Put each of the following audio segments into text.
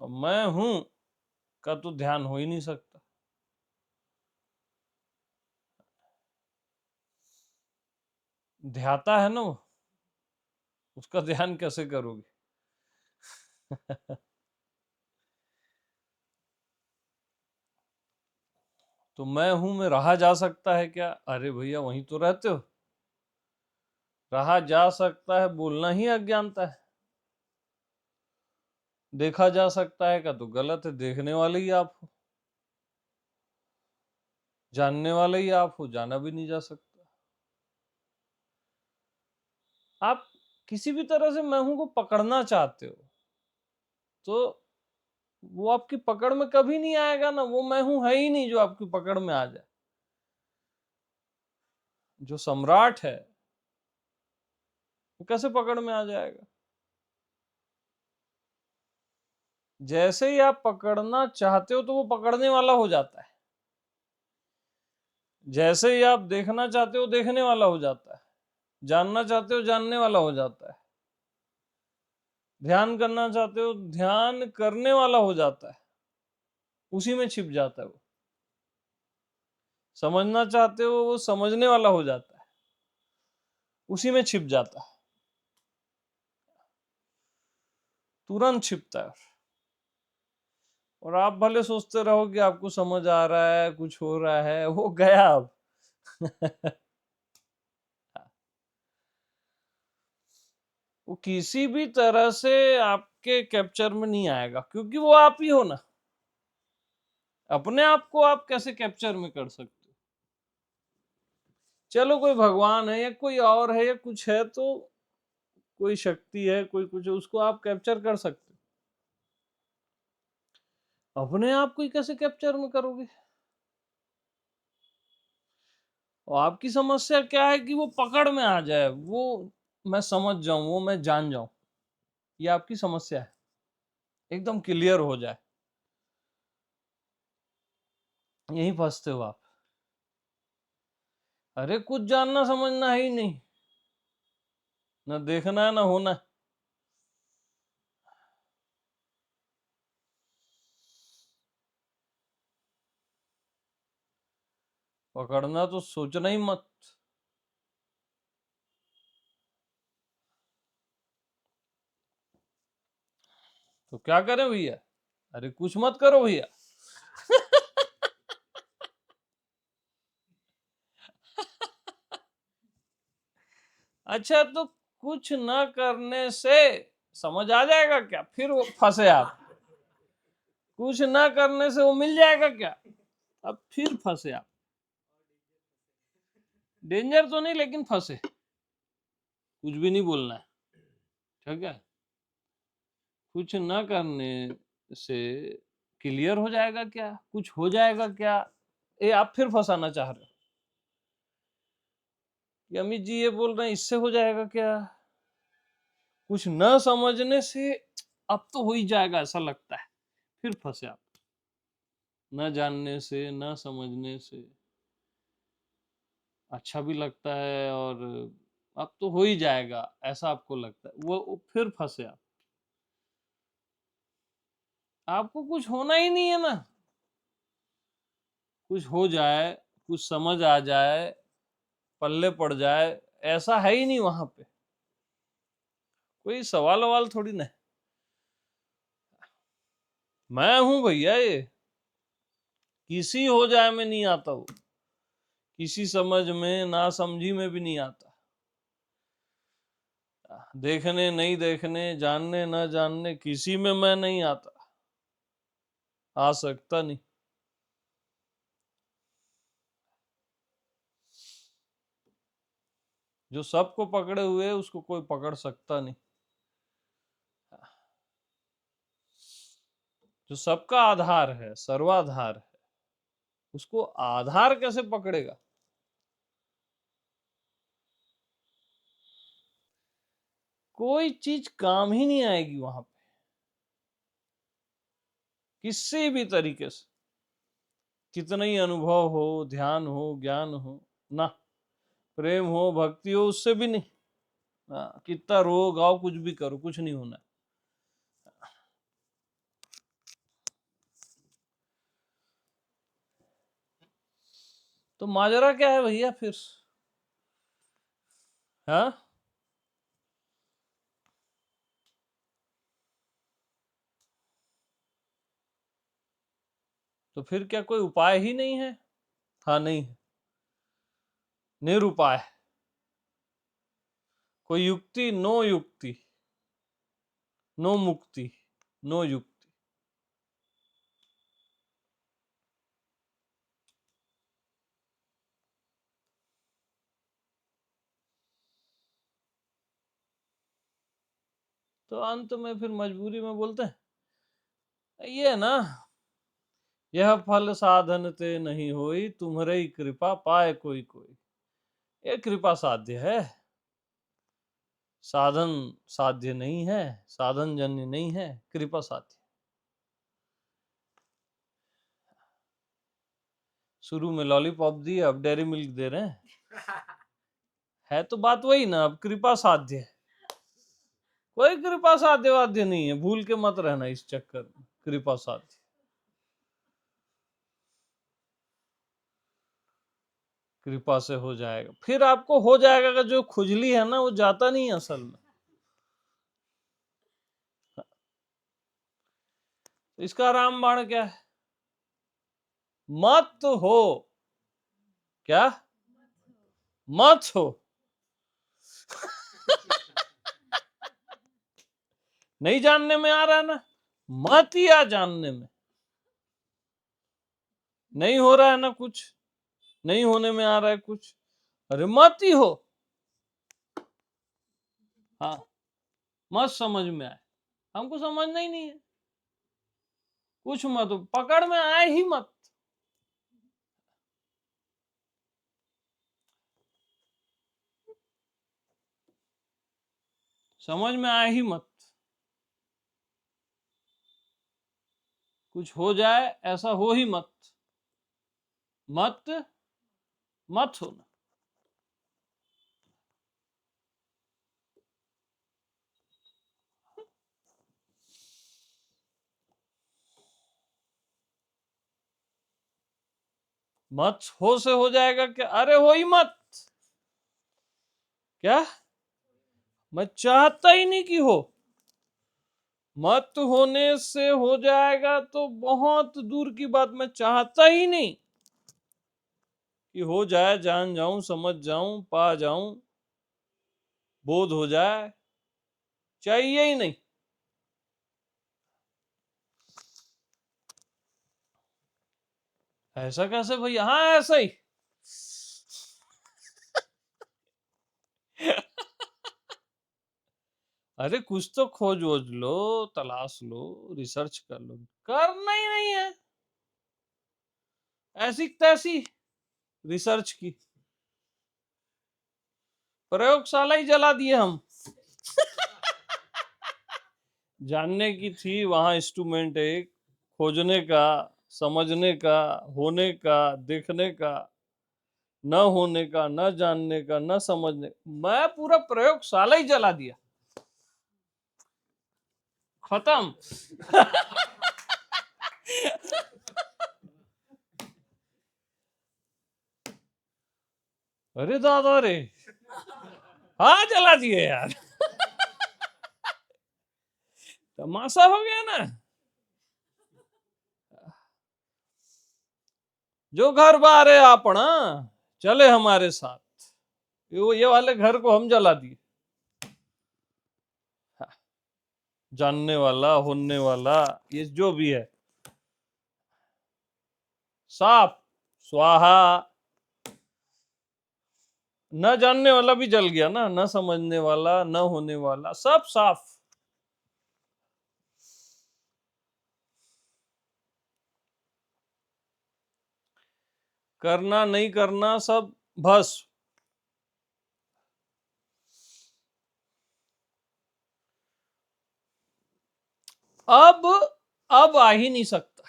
और मैं हूं का तो ध्यान हो ही नहीं सकता। ध्याता है ना वो, उसका ध्यान कैसे करोगे? तो मैं हूं में रहा जा सकता है क्या? अरे भैया वहीं तो रहते हो। रहा जा सकता है बोलना ही अज्ञानता है। देखा जा सकता है का तो गलत है, देखने वाले ही आप हो। जानने वाले ही आप हो, जाना भी नहीं जा सकता। आप किसी भी तरह से मैं हूं को पकड़ना चाहते हो तो वो आपकी पकड़ में कभी नहीं आएगा ना। वो मैं हूं है ही नहीं जो आपकी पकड़ में आ जाए। जो सम्राट है वो कैसे पकड़ में आ जाएगा? जैसे ही आप पकड़ना चाहते हो तो वो पकड़ने वाला हो जाता है। जैसे ही आप देखना चाहते हो देखने वाला हो जाता है। जानना चाहते हो जानने वाला हो जाता है। ध्यान करना चाहते हो ध्यान करने वाला हो जाता है। उसी में छिप जाता है वो। समझना चाहते हो वो समझने वाला हो जाता है। उसी में छिप जाता है। तुरंत छिपता है। और आप भले सोचते रहो कि आपको समझ आ रहा है, कुछ हो रहा है, वो गया अब। वो किसी भी तरह से आपके कैप्चर में नहीं आएगा क्योंकि वो आप ही हो ना। अपने आप को आप कैसे कैप्चर में कर सकते हो? चलो कोई भगवान है या कोई और है या कुछ है तो कोई शक्ति है, कोई कुछ है, उसको आप कैप्चर कर सकते हो। अपने आप को ही कैसे कैप्चर में करोगे? और आपकी समस्या क्या है कि वो पकड़ में आ जाए, वो मैं समझ जाऊं, वो मैं जान जाऊं। ये आपकी समस्या है। एकदम क्लियर हो जाए। यहीं फंसते हो आप। अरे कुछ जानना समझना है ही नहीं। न देखना है न होना है। पकड़ना तो सोचना ही मत। तो क्या करें भैया? अरे कुछ मत करो भैया। अच्छा तो कुछ न करने से समझ आ जाएगा क्या? फिर वो फंसे आप। कुछ न करने से वो मिल जाएगा क्या? अब फिर फंसे आप। डेंजर तो नहीं लेकिन फंसे। कुछ भी नहीं बोलना है। ठीक है। कुछ न करने से क्लियर हो जाएगा क्या? कुछ हो जाएगा क्या? ये आप फिर फंसाना चाह रहे हो कि अमित जी ये बोल रहे हैं इससे हो जाएगा क्या? कुछ न समझने से अब तो हो ही जाएगा ऐसा लगता है। फिर फंसे आप। न जानने से न समझने से अच्छा भी लगता है और अब तो हो ही जाएगा ऐसा आपको लगता है, वो फिर फंसे आप। आपको कुछ होना ही नहीं है ना। कुछ हो जाए, कुछ समझ आ जाए, पल्ले पड़ जाए, ऐसा है ही नहीं वहां पे। कोई सवाल ववाल थोड़ी ना है। मैं हूं भैया ये। किसी हो जाए में नहीं आता वो। किसी समझ में ना समझी में भी नहीं आता। देखने नहीं देखने, जानने न जानने, किसी में मैं नहीं आता। आ सकता नहीं। जो सबको पकड़े हुए है उसको कोई पकड़ सकता नहीं। जो सबका आधार है, सर्वाधार है, उसको आधार कैसे पकड़ेगा? कोई चीज काम ही नहीं आएगी वहां पे किसी भी तरीके से। कितना ही अनुभव हो, ध्यान हो, ज्ञान हो, ना प्रेम हो, भक्ति हो, उससे भी नहीं। कितना रो गाओ कुछ भी करो, कुछ नहीं होना। तो माजरा क्या है भैया फिर? हाँ, तो फिर क्या कोई उपाय ही नहीं है? हाँ, नहीं है, निरुपाय। कोई युक्ति, नो युक्ति, नो मुक्ति, नो युक्ति। तो अंत में फिर मजबूरी में बोलते हैं ये ना, यह फल साधन ते नहीं होई, तुम्हारी कृपा पाए कोई कोई। ये कृपा साध्य है, साधन साध्य नहीं है, साधन जन्य नहीं है, कृपा साध्य। शुरू में लॉलीपॉप दिए, अब डेयरी मिल्क दे रहे हैं। है तो बात वही ना, अब कृपा साध्य है। कोई कृपा साध्य वाध्य नहीं है, भूल के मत रहना इस चक्कर में। कृपा साध्य, कृपा से हो जाएगा। फिर आपको हो जाएगा का जो खुजली है ना, वो जाता नहीं है असल में। इसका रामबाण क्या है? मत हो। क्या? मत हो। नहीं जानने में आ रहा है ना, मत या जानने में। नहीं हो रहा है ना कुछ, नहीं होने में आ रहा है कुछ, अरे मत ही हो। हाँ, मत समझ में आए, हमको समझना ही नहीं है कुछ। मत पकड़ में आए ही मत। समझ में आए ही मत। कुछ हो जाए ऐसा हो ही मत। मत मत होना। मत हो से हो जाएगा क्या? अरे हो ही मत। क्या? मैं चाहता ही नहीं कि हो। मत होने से हो जाएगा तो बहुत दूर की बात। मैं चाहता ही नहीं कि हो जाए, जान जाऊं, समझ जाऊं, पा जाऊं, बोध हो जाए, चाहिए ही नहीं। ऐसा कैसे भैया? हाँ, ऐसा ही। अरे कुछ तो खोज वोज लो, तलाश लो, रिसर्च कर लो। करना ही नहीं है, ऐसी तैसी रिसर्च की प्रयोगशाला ही जला दिए हम। जानने की थी वहां इंस्ट्रूमेंट एक, खोजने का, समझने का, होने का, देखने का, न होने का, न जानने का, न समझने। मैं पूरा प्रयोगशाला ही जला दिया, खत्म। अरे दादा रे, हाँ जला दिए यार। तमाशा हो गया ना। जो घर बार है अपना, चले हमारे साथ। ये वाले घर को हम जला दिए। जानने वाला, होने वाला, ये जो भी है साफ स्वाहा। न जानने वाला भी जल गया ना, न समझने वाला, न होने वाला, सब साफ। करना नहीं करना सब भस्म। अब आ ही नहीं सकता।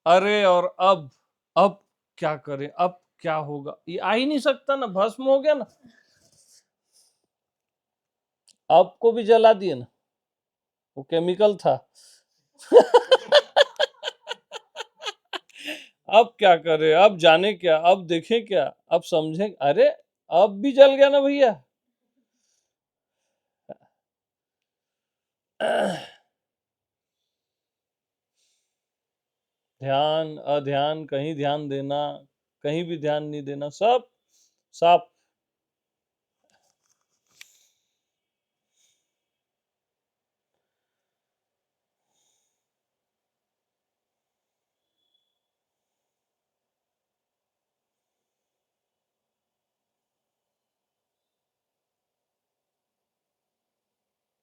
अरे और अब क्या करें, अब क्या होगा, ये आ ही नहीं सकता ना, भस्म हो गया ना। अब को भी जला दिए ना, वो केमिकल था। अब क्या करे, अब जाने क्या, अब देखें क्या, अब समझें। अरे अब भी जल गया ना भैया। ध्यान अध्यान, कहीं ध्यान देना, कहीं भी ध्यान नहीं देना, सब साफ।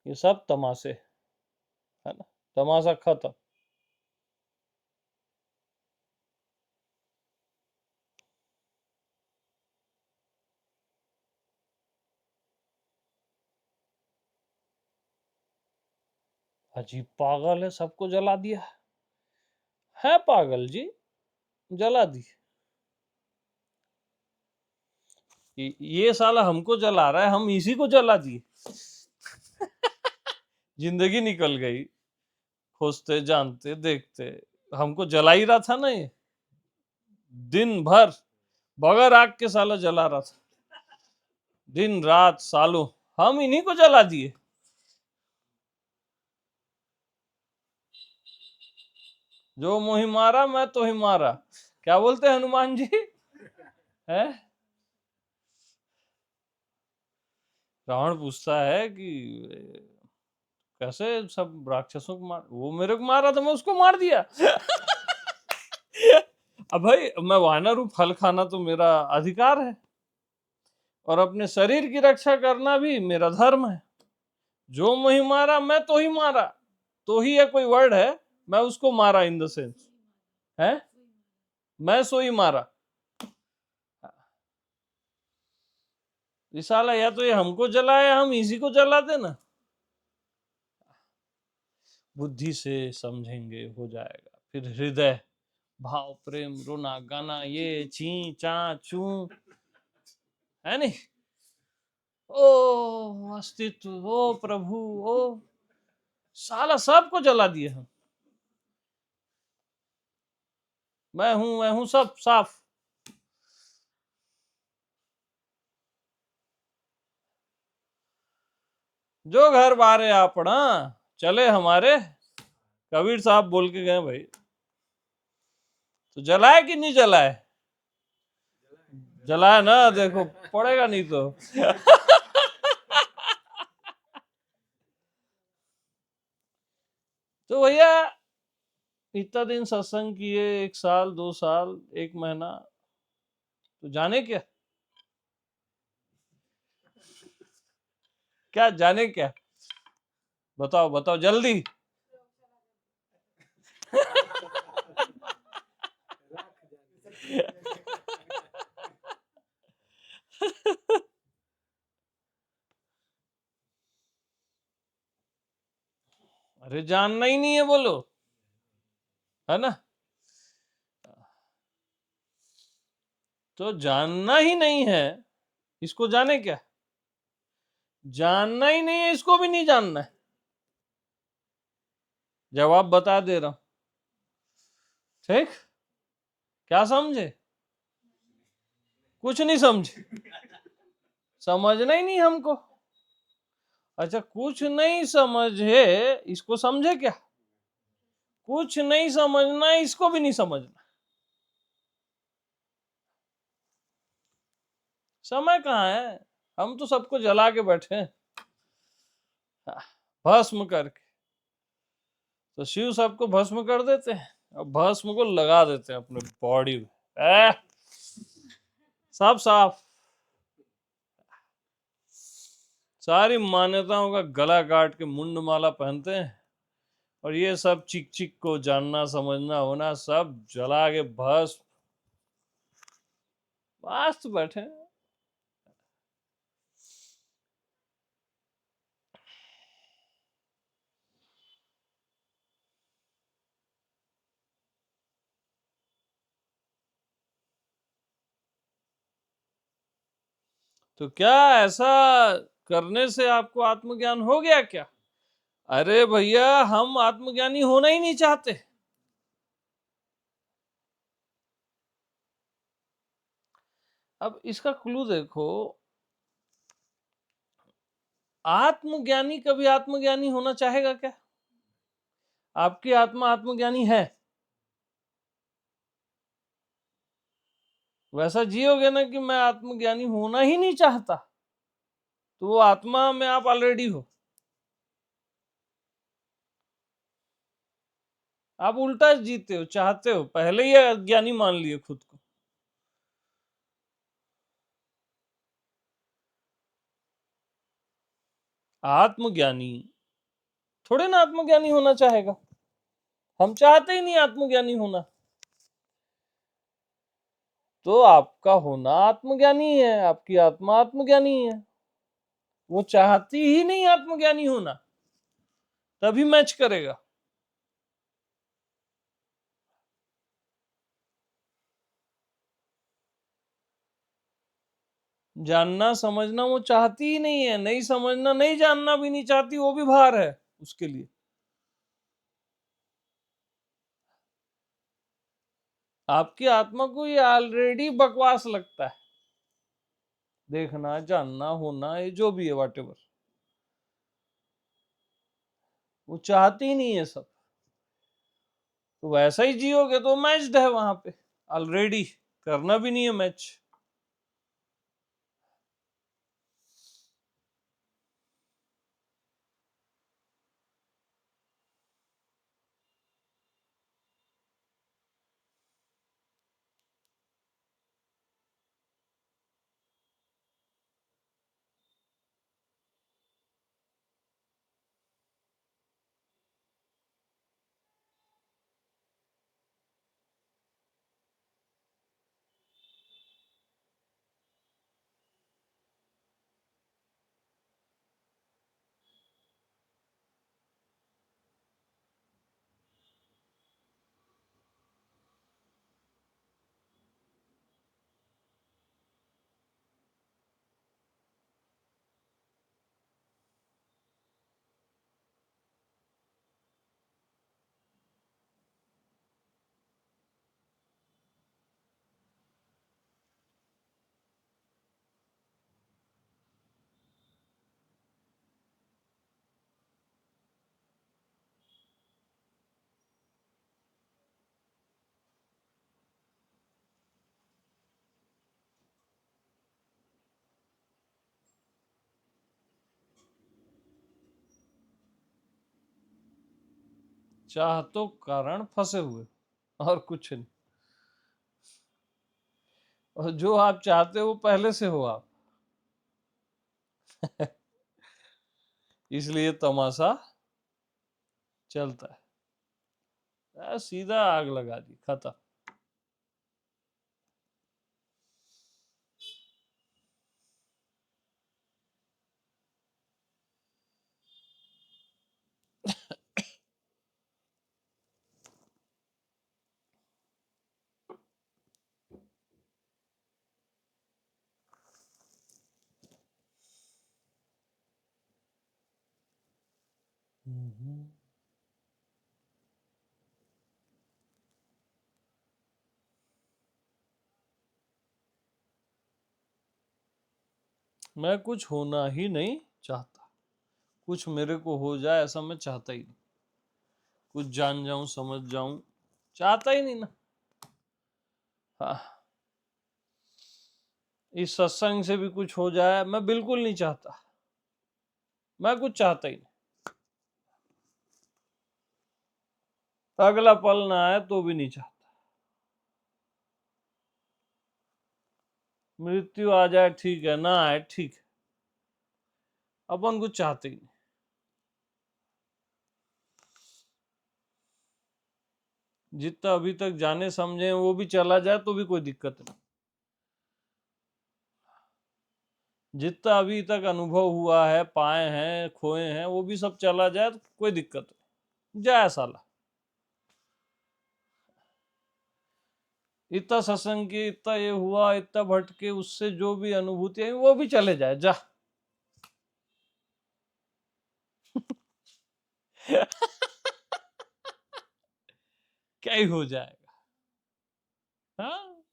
ये सब तमाशे, है ना, तमाशा खत्म। अजीब पागल है, सबको जला दिया है पागल जी, जला दी। ये साला हमको जला रहा है, हम इसी को जला दिए। जिंदगी निकल गई, खोजते जानते देखते, हमको जला ही रहा था ना ये, दिन भर बगैर आग के साला जला रहा था, दिन रात सालों, हम इन्हीं को जला दिए। जो मोहि मारा मैं तो ही मारा, क्या बोलते हैं हनुमान जी है। रावण पूछता है कि कैसे सब राक्षसों को मार, वो मेरे को मारा था मैं उसको मार दिया। अब भाई मैं वानर हूं, फल खाना तो मेरा अधिकार है, और अपने शरीर की रक्षा करना भी मेरा धर्म है। जो मुझे मारा मैं तो ही मारा, तो ही है कोई वर्ड है, मैं उसको मारा इन द सेंस है, मैं सोई मारा। साला या तो ये हमको जलाया, हम इसी को जला देना। बुद्धि से समझेंगे हो जाएगा, फिर हृदय भाव प्रेम रोना गाना ये ची चा चू, है नहीं। ओ अस्तित्व, ओ प्रभु, ओ साला सबको जला दिए हम। मैं हूं सब साफ। जो घर बारे आपना चले हमारे, कबीर साहब बोल के गए भाई। तो जलाए कि नहीं जलाए, जलाए ना, देखो पड़ेगा नहीं तो। तो भैया इतना दिन सत्संग किए, 1 साल 2 साल 1 महीना, तो जाने क्या, क्या जाने क्या, बताओ बताओ जल्दी। अरे जानना ही नहीं है बोलो, है ना। तो जानना ही नहीं है, इसको जाने क्या, जानना ही नहीं है, इसको भी नहीं जानना है। जवाब बता दे रहा हूं, ठीक। क्या समझे, कुछ नहीं समझे, समझना ही नहीं हमको। अच्छा कुछ नहीं समझे, इसको समझे क्या, कुछ नहीं समझना, इसको भी नहीं समझना। समय कहाँ है, हम तो सबको जला के बैठे हैं, भस्म करके। तो शिव सबको भस्म कर देते हैं, और भस्म को लगा देते हैं अपने बॉडी में, सब साफ। सारी मान्यताओं का गला काट के मुंड माला पहनते हैं, और ये सब चिक चिक को जानना समझना होना सब जला के भस्म, मस्त बैठे हैं। तो क्या ऐसा करने से आपको आत्मज्ञान हो गया क्या, अरे भैया हम आत्मज्ञानी होना ही नहीं चाहते। अब इसका क्लू देखो, आत्मज्ञानी कभी आत्मज्ञानी होना चाहेगा क्या? आपकी आत्मा आत्मज्ञानी है, वैसा जियोगे ना कि मैं आत्मज्ञानी होना ही नहीं चाहता, तो वो आत्मा में आप ऑलरेडी हो। आप उल्टा जीते हो, चाहते हो, पहले ही अज्ञानी मान लिए खुद को। आत्मज्ञानी थोड़े ना आत्मज्ञानी होना चाहेगा, हम चाहते ही नहीं आत्मज्ञानी होना, तो आपका होना आत्मज्ञानी है, आपकी आत्मा आत्मज्ञानी है, वो चाहती ही नहीं आत्मज्ञानी होना, तभी मैच करेगा। जानना समझना वो चाहती ही नहीं है, नहीं समझना नहीं जानना भी नहीं चाहती, वो भी भार है उसके लिए। आपकी आत्मा को ये ऑलरेडी बकवास लगता है, देखना जानना होना ये जो भी है व्हाटएवर, वो चाहती ही नहीं है सब। तो वैसा ही जियोगे तो मैच्ड है वहां पे ऑलरेडी, करना भी नहीं है मैच। चाह तो कारण फंसे हुए और कुछ नहीं, और जो आप चाहते हो वो पहले से हो आप। इसलिए तमाशा चलता है, सीधा आग लगा दी, खत्म। मैं कुछ होना ही नहीं चाहता, कुछ मेरे को हो जाए ऐसा मैं चाहता ही नहीं, कुछ जान जाऊं समझ जाऊं चाहता ही नहीं ना। हाँ, इस सत्संग से भी कुछ हो जाए मैं बिल्कुल नहीं चाहता, मैं कुछ चाहता ही नहीं, अगला पल ना आए तो भी नहीं चाहता, मृत्यु आ जाए ठीक है, ना आए ठीक है, अपन कुछ चाहते ही नहीं। जितना अभी तक जाने समझे वो भी चला जाए तो भी कोई दिक्कत नहीं, जितना अभी तक अनुभव हुआ है, पाए हैं, खोए हैं, वो भी सब चला जाए तो कोई दिक्कत नहीं, जाए साला। इतना सत्संग की, इतना ये हुआ, इतना भटके, उससे जो भी अनुभूति है वो भी चले जाए, जा। क्या ही हो जाएगा। हाँ,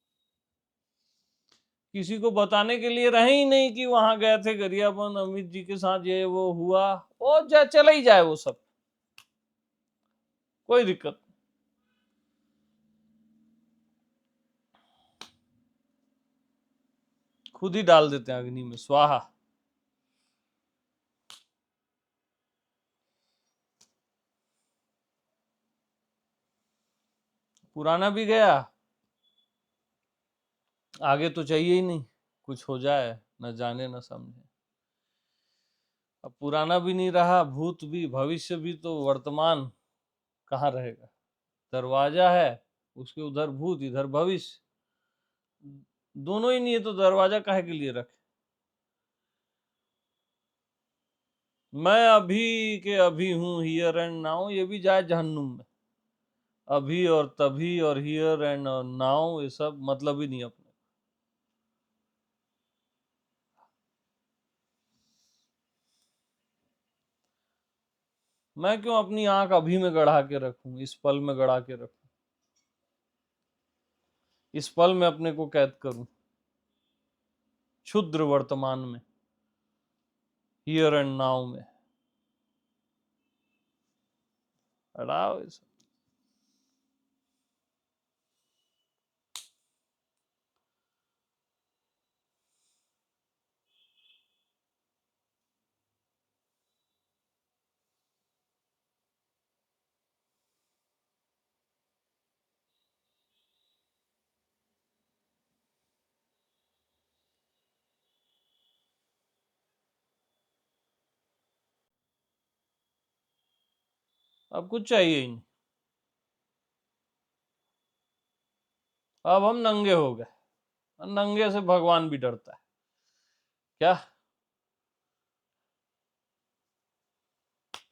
किसी को बताने के लिए रहे ही नहीं कि वहां गए थे गरियाबंद, अमित जी के साथ ये वो हुआ, वो चला ही जाए, वो सब कोई दिक्कत। खुद ही डाल देते हैं अग्नि में, स्वाहा। पुराना भी गया, आगे तो चाहिए ही नहीं, कुछ हो जाए न जाने न समझे। अब पुराना भी नहीं रहा, भूत भी, भविष्य भी, तो वर्तमान कहाँ रहेगा? दरवाजा है, उसके उधर भूत, इधर भविष्य, दोनों ही नहीं है, तो दरवाजा काहे के लिए रखे? मैं अभी के अभी हूं, हियर एंड नाउ, ये भी जाए जहन्नुम में। अभी और तभी और हियर एंड नाउ, ये सब मतलब ही नहीं अपने। मैं क्यों अपनी आंख अभी में गड़ा के रखूं, इस पल में गड़ा के रखूं, इस पल में अपने को कैद करूं, क्षुद्र वर्तमान में, हियर एंड नाउ में। हटाओ इसे। अब कुछ चाहिए ही नहीं, अब हम नंगे हो गए, नंगे से भगवान भी डरता है क्या?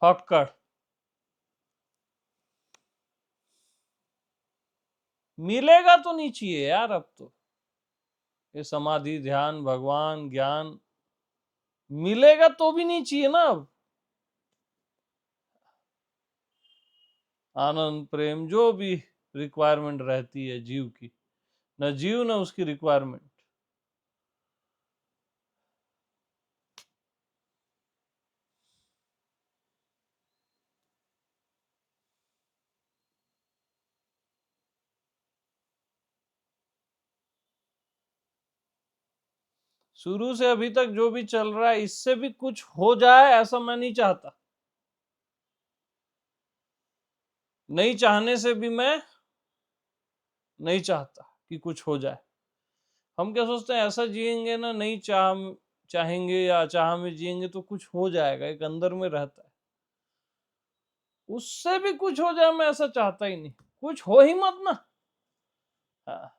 फक्कड़। मिलेगा तो नहीं चाहिए यार, अब तो ये समाधि, ध्यान, भगवान, ज्ञान मिलेगा तो भी नहीं चाहिए ना अब। आनंद, प्रेम, जो भी रिक्वायरमेंट रहती है जीव की, न जीव न उसकी रिक्वायरमेंट। शुरू से अभी तक जो भी चल रहा है, इससे भी कुछ हो जाए ऐसा मैं नहीं चाहता। नहीं चाहने से भी मैं नहीं चाहता कि कुछ हो जाए। हम क्या सोचते हैं, ऐसा जिएंगे ना, नहीं चाहेंगे या चाह में जिएंगे तो कुछ हो जाएगा, एक अंदर में रहता है। उससे भी कुछ हो जाए मैं ऐसा चाहता ही नहीं, कुछ हो ही मत ना। हाँ।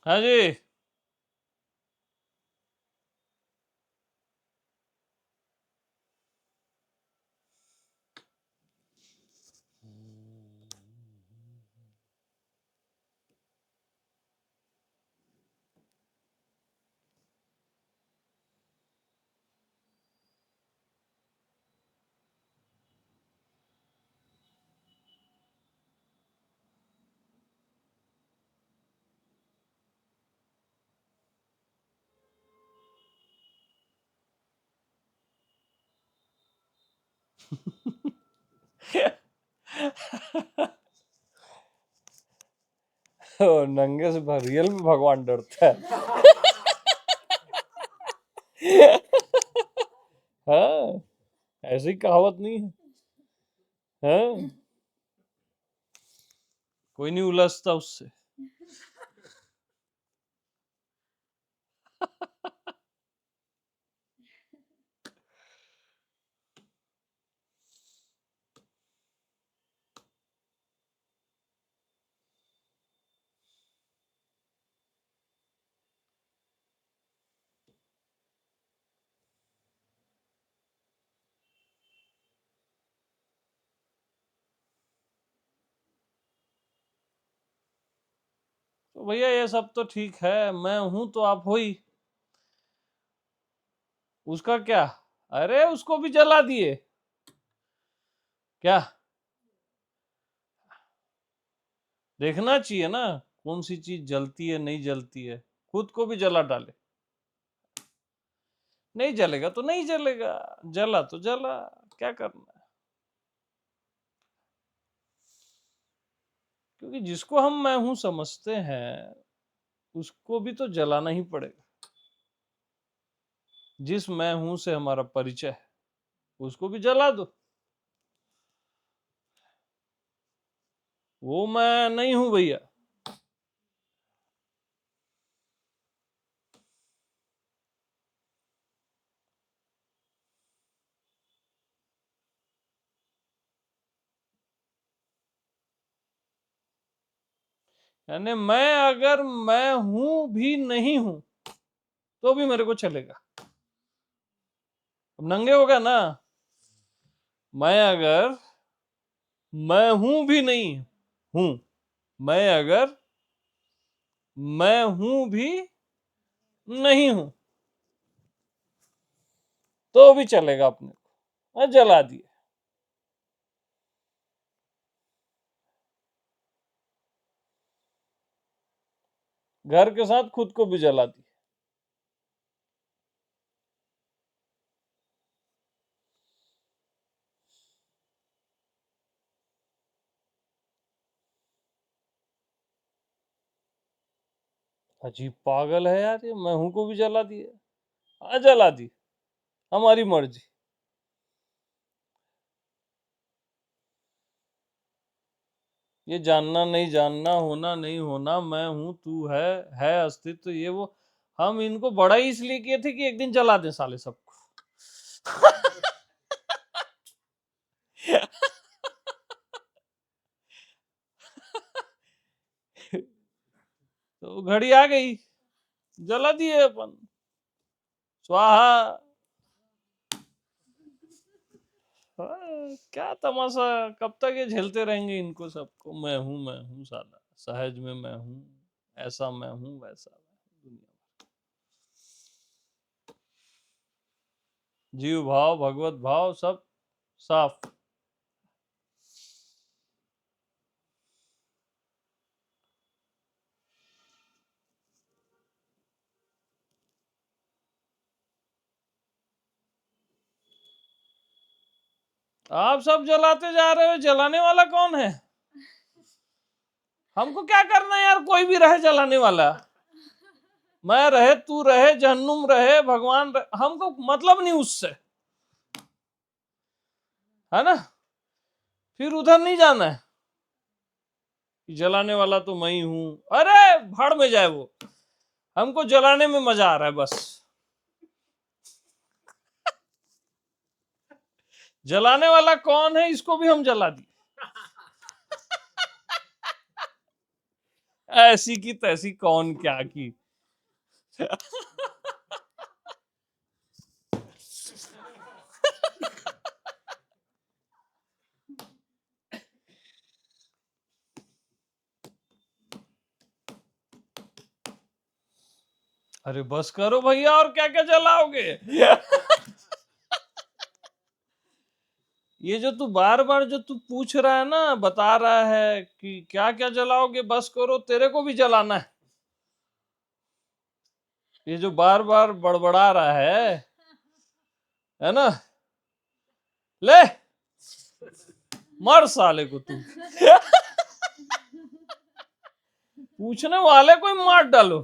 हाँ जी। और नंगे से रियल में भगवान डरता है। हाँ, ऐसी कहावत नहीं है। हाँ, कोई नहीं उलझता उससे। तो भैया ये सब तो ठीक है, मैं हूं तो आप हो ही। उसका क्या? अरे उसको भी जला दिए क्या? देखना चाहिए ना कौन सी चीज जलती है नहीं जलती है, खुद को भी जला डाले। नहीं जलेगा तो नहीं जलेगा, जला तो जला, क्या करना है। क्योंकि जिसको हम मैं हूं समझते हैं उसको भी तो जलाना ही पड़ेगा। जिस मैं हूं से हमारा परिचय है उसको भी जला दो। वो मैं नहीं हूं भैया। यानी मैं अगर मैं हूं भी नहीं हूं तो भी मेरे को चलेगा। अब नंगे हो गया ना। मैं अगर मैं हूं भी नहीं हूं, मैं अगर मैं हूं भी नहीं हूं तो भी चलेगा अपने को। जला दिए। घर के साथ खुद को भी जला दिए। अजीब पागल है यार ये, मैं हूं को भी जला दिए। जला दी, हमारी मर्जी। ये जानना नहीं जानना, होना नहीं होना, मैं हूं तू है अस्तित्व, ये वो, हम इनको बड़ा ही इसलिए किए थे कि एक दिन जला दें साले सबको। तो घड़ी आ गई, जला दिए अपन, स्वाहा। क्या तमाशा, कब तक ये झेलते रहेंगे इनको सबको। मैं हूँ साला, सहज में मैं हूँ, ऐसा मैं हूँ वैसा मैं हूँ। दुनिया जीव भाव भगवत भाव सब साफ। आप सब जलाते जा रहे हो, जलाने वाला कौन है? हमको क्या करना है यार, कोई भी रहे जलाने वाला। मैं रहे, तू रहे, जहन्नुम रहे, भगवान रहे, हमको मतलब नहीं उससे, है ना। फिर उधर नहीं जाना है कि जलाने वाला तो मैं ही हूं। अरे भाड़ में जाए वो, हमको जलाने में मजा आ रहा है बस। जलाने वाला कौन है इसको भी हम जला दिए। ऐसी की तैसी कौन क्या की। अरे बस करो भैया, और क्या क्या जलाओगे। ये जो तू बार बार जो तू पूछ रहा है ना, बता रहा है कि क्या क्या जलाओगे, बस करो, तेरे को भी जलाना है। ये जो बार बार बड़बड़ा रहा है ना, ले मर साले को तू। पूछने वाले को ही मार डालो,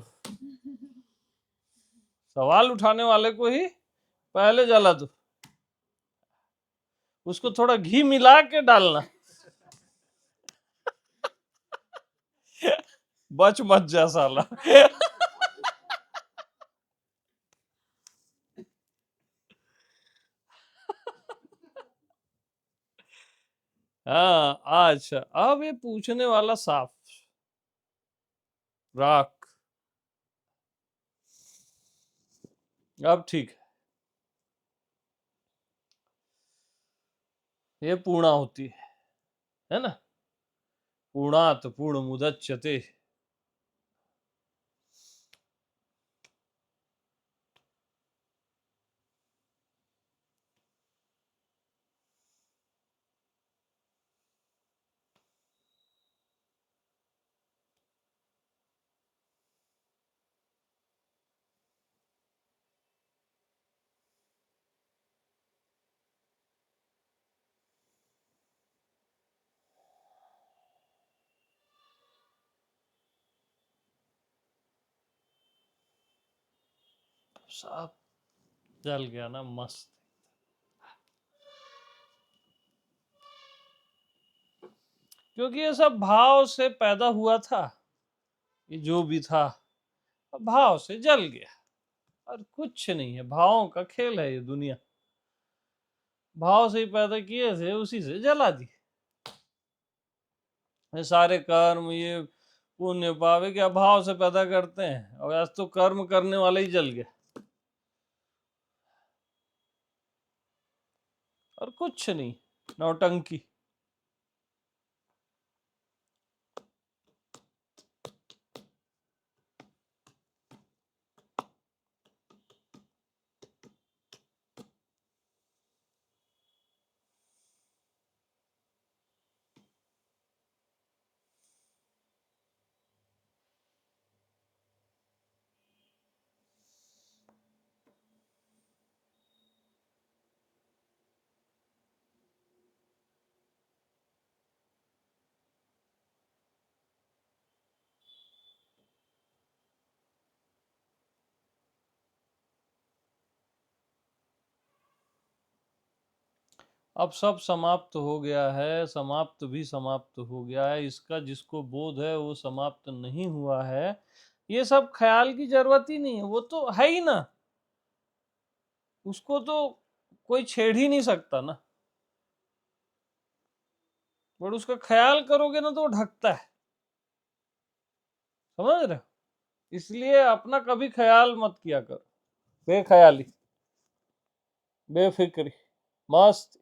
सवाल उठाने वाले को ही पहले जला दो। उसको थोड़ा घी मिला के डालना, बच मत जा साला। हाँ अच्छा, अब ये पूछने वाला साफ राख, अब ठीक है। ये पूर्णा होती है ना। पूर्णात पूर्ण मुदच्यते। सब जल गया ना, मस्त। क्योंकि ये सब भाव से पैदा हुआ था, ये जो भी था भाव से जल गया, और कुछ नहीं है। भावों का खेल है ये दुनिया, भाव से ही पैदा किए थे, उसी से जला दिए। ये सारे कर्म, ये पुण्य पाप क्या भाव से पैदा करते हैं, और आज तो कर्म करने वाला ही जल गया, और कुछ नहीं, नौटंकी। अब सब समाप्त हो गया है, समाप्त भी समाप्त हो गया है। इसका जिसको बोध है वो समाप्त नहीं हुआ है। ये सब ख्याल की जरूरत ही नहीं है, वो तो है ही ना, उसको तो कोई छेड़ ही नहीं सकता ना। बट उसका ख्याल करोगे ना तो वो ढकता है, समझ रहे हो? इसलिए अपना कभी ख्याल मत किया करो, बेख्याली, बेफिक्री, मस्त।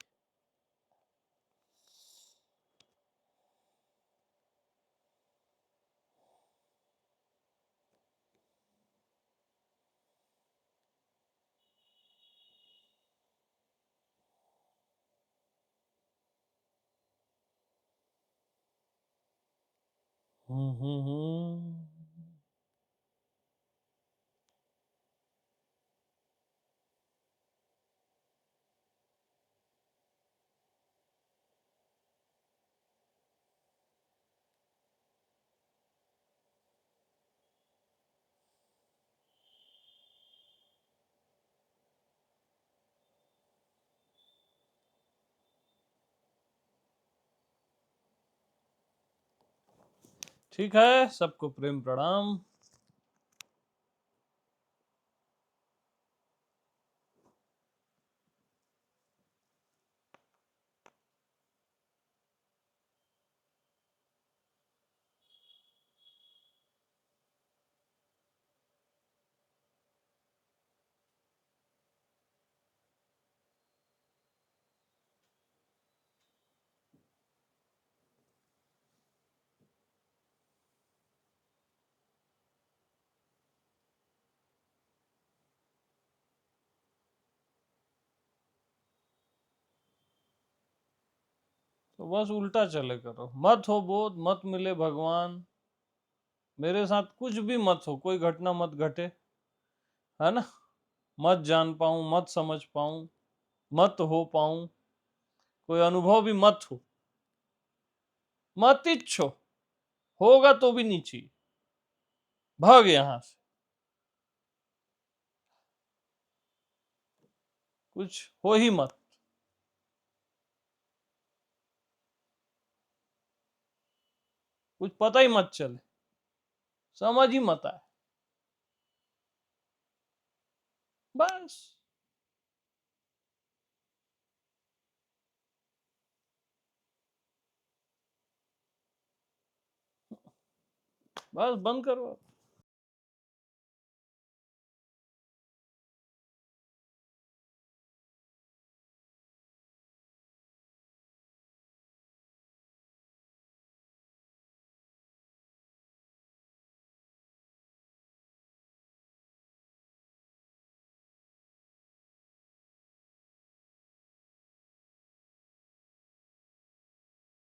हम्म। ठीक है, सबको प्रेम प्रणाम। तो बस उल्टा चले करो, मत हो बोध, मत मिले भगवान, मेरे साथ कुछ भी मत हो, कोई घटना मत घटे, है ना, मत जान पाऊं, मत समझ पाऊं, मत हो पाऊं, कोई अनुभव भी मत हो, मत इच्छो, होगा तो भी नहीं चाहिए, भाग यहां से, कुछ हो ही मत, कुछ पता ही मत चले, समझ ही मत आए, बस। बस बंद करो।